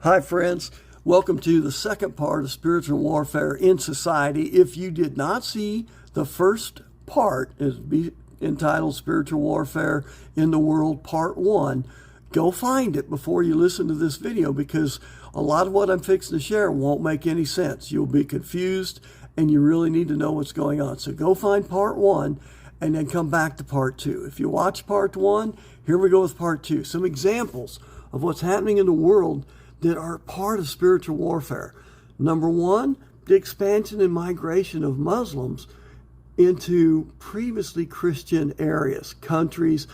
Hi, friends. Welcome to the second part of Spiritual Warfare in Society. If you did not see the first part, is entitled Spiritual Warfare in the World Part 1, go find it before you listen to this video, because a lot of what I'm fixing to share won't make any sense. You'll be confused, and you really need to know what's going on. So go find Part 1 and then come back to Part 2. If you watch Part 1, here we go with Part 2. Some examples of what's happening in the world that are part of spiritual warfare. Number one, the expansion and migration of Muslims into previously Christian areas, countries,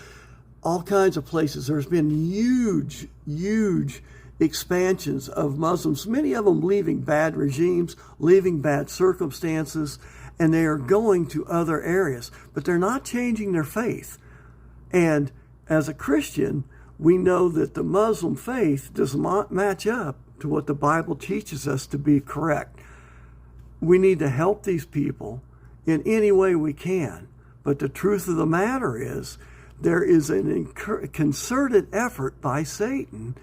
all kinds of places. There's been huge expansions of Muslims, many of them leaving bad regimes, leaving bad circumstances, and they are going to other areas, but they're not changing their faith. And as a Christian, we know that the Muslim faith does not match up to what the Bible teaches us to be correct. We need to help these people in any way we can. But the truth of the matter is, there is a concerted effort by Satan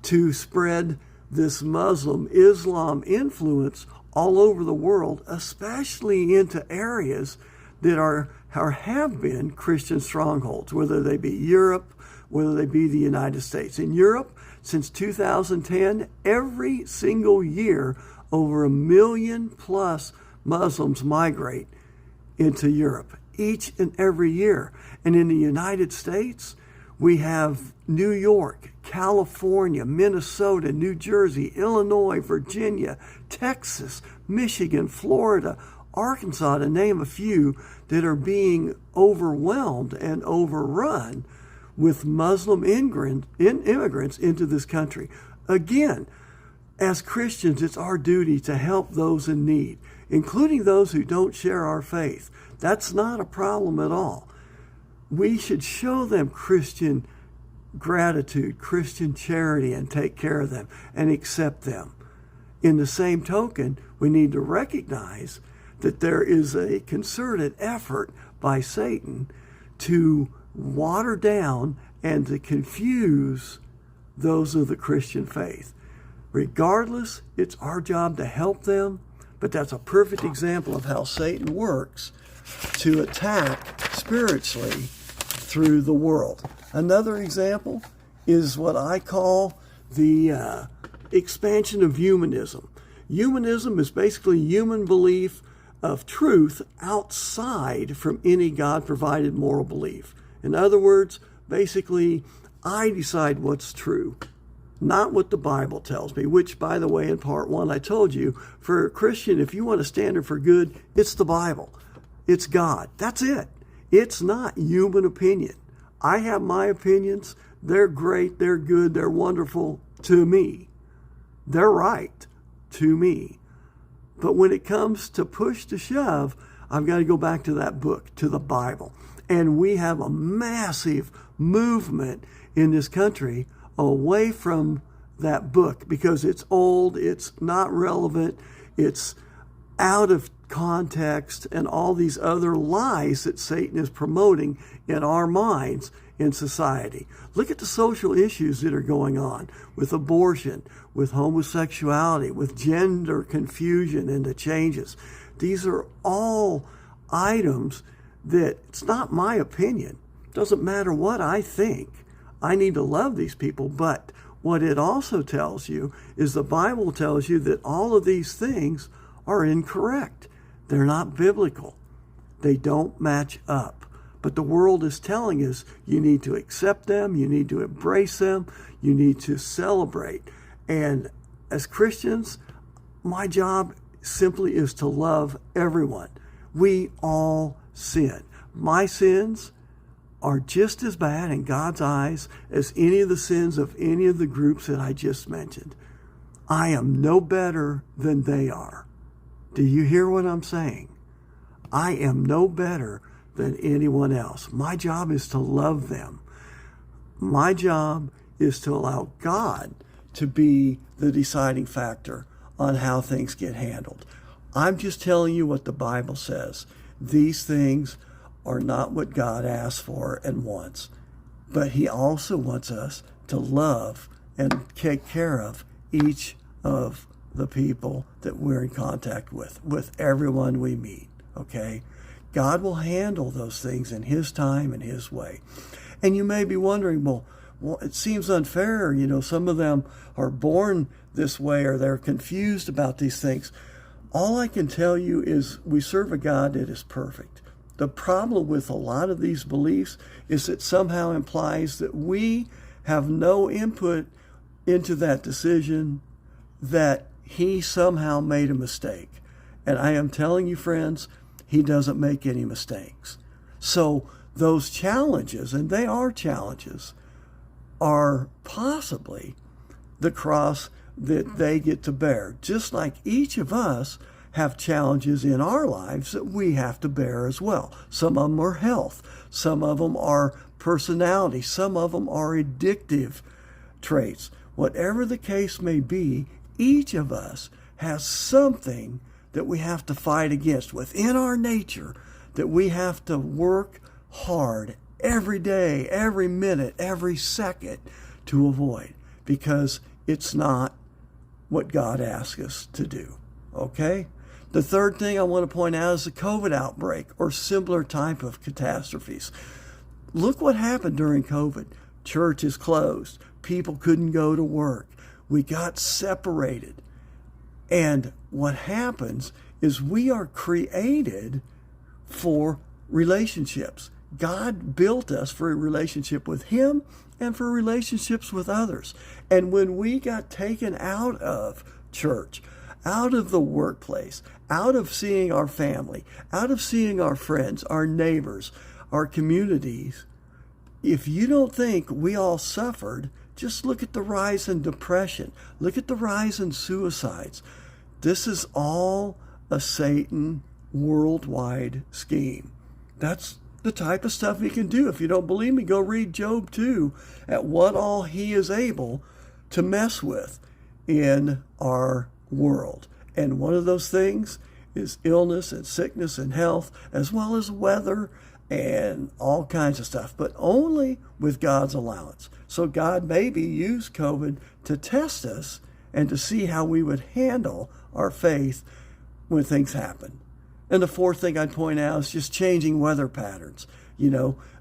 to spread this Muslim Islam influence all over the world, especially into areas that have been Christian strongholds, whether they be Europe, whether they be the United States. In Europe, since 2010, every single year, over 1 million plus Muslims migrate into Europe, each and every year. And in the United States, we have New York, California, Minnesota, New Jersey, Illinois, Virginia, Texas, Michigan, Florida, Arkansas, to name a few, that are being overwhelmed and overrun with Muslim immigrants into this country. Again, as Christians, it's our duty to help those in need, including those who don't share our faith. That's not a problem at all. We should show them Christian gratitude, Christian charity, and take care of them and accept them. In the same token, we need to recognize that there is a concerted effort by Satan to water down and to confuse those of the Christian faith. Regardless, it's our job to help them, but that's a perfect example of how Satan works to attack spiritually through the world. Another example is what I call the expansion of humanism. Humanism is basically human belief of truth outside from any God-provided moral belief. In other words, basically, I decide what's true, not what the Bible tells me, which, by the way, in part 1, I told you, for a Christian, if you want a standard for good, it's the Bible. It's God. That's it. It's not human opinion. I have my opinions. They're great. They're good. They're wonderful to me. They're right to me. But when it comes to push to shove, I've got to go back to that book, to the Bible. And we have a massive movement in this country away from that book because it's old, it's not relevant, it's out of context, and all these other lies that Satan is promoting in our minds in society. Look at the social issues that are going on with abortion, with homosexuality, with gender confusion and the changes. These are all items that it's not my opinion. It doesn't matter what I think. I need to love these people. But what it also tells you is the Bible tells you that all of these things are incorrect. They're not biblical. They don't match up. But the world is telling us you need to accept them, you need to embrace them, you need to celebrate. And as Christians, my job simply is to love everyone. We all sin. My sins are just as bad in God's eyes as any of the sins of any of the groups that I just mentioned. I am no better than they are. Do you hear what I'm saying? I am no better than anyone else. My job is to love them. My job is to allow God to be the deciding factor on how things get handled. I'm just telling you what the Bible says. These things are not what God asks for and wants. But he also wants us to love and take care of each of the people that we're in contact with everyone we meet, okay? God will handle those things in His time and His way. And you may be wondering, well, it seems unfair. Some of them are born this way or they're confused about these things. All I can tell you is we serve a God that is perfect. The problem with a lot of these beliefs is it somehow implies that we have no input into that decision, that He somehow made a mistake. And I am telling you, friends, He doesn't make any mistakes. So those challenges, and they are challenges, are possibly the cross that they get to bear. Just like each of us have challenges in our lives that we have to bear as well. Some of them are health. Some of them are personality. Some of them are addictive traits. Whatever the case may be, each of us has something that we have to fight against within our nature, that we have to work hard every day, every minute, every second to avoid, because it's not what God asks us to do. Okay? The third thing I want to point out is the COVID outbreak or similar type of catastrophes. Look what happened during COVID. Churches closed. People couldn't go to work. We got separated. And what happens is we are created for relationships. God built us for a relationship with Him and for relationships with others. And when we got taken out of church, out of the workplace, out of seeing our family, out of seeing our friends, our neighbors, our communities, if you don't think we all suffered, just look at the rise in depression. Look at the rise in suicides. This is all a Satan worldwide scheme. That's the type of stuff he can do. If you don't believe me, go read Job 2 at what all he is able to mess with in our world. And one of those things is illness and sickness and health, as well as weather and all kinds of stuff, but only with God's allowance. So God maybe used COVID to test us and to see how we would handle our faith when things happen. And the fourth thing I'd point out is just changing weather patterns.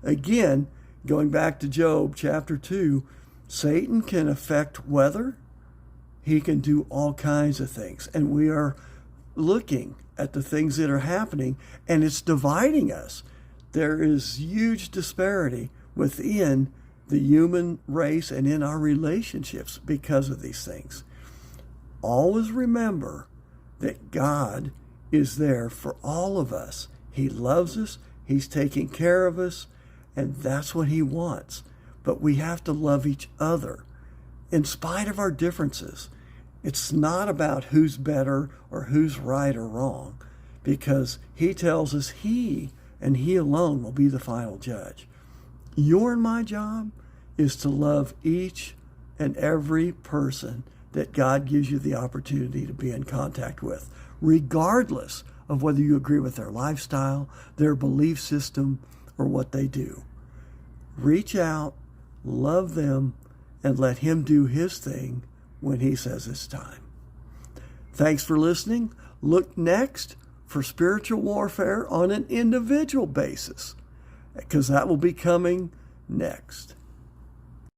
Again, going back to Job chapter 2, Satan can affect weather. He can do all kinds of things. And we are looking at the things that are happening, and it's dividing us. There is huge disparity within the human race and in our relationships because of these things. Always remember that God is there for all of us. He loves us. He's taking care of us. And that's what He wants. But we have to love each other in spite of our differences. It's not about who's better or who's right or wrong, because He tells us He and He alone will be the final judge. Your and my job is to love each and every person that God gives you the opportunity to be in contact with, regardless of whether you agree with their lifestyle, their belief system, or what they do. Reach out, love them, and let Him do His thing when He says it's time. Thanks for listening. Look next for spiritual warfare on an individual basis, because that will be coming next.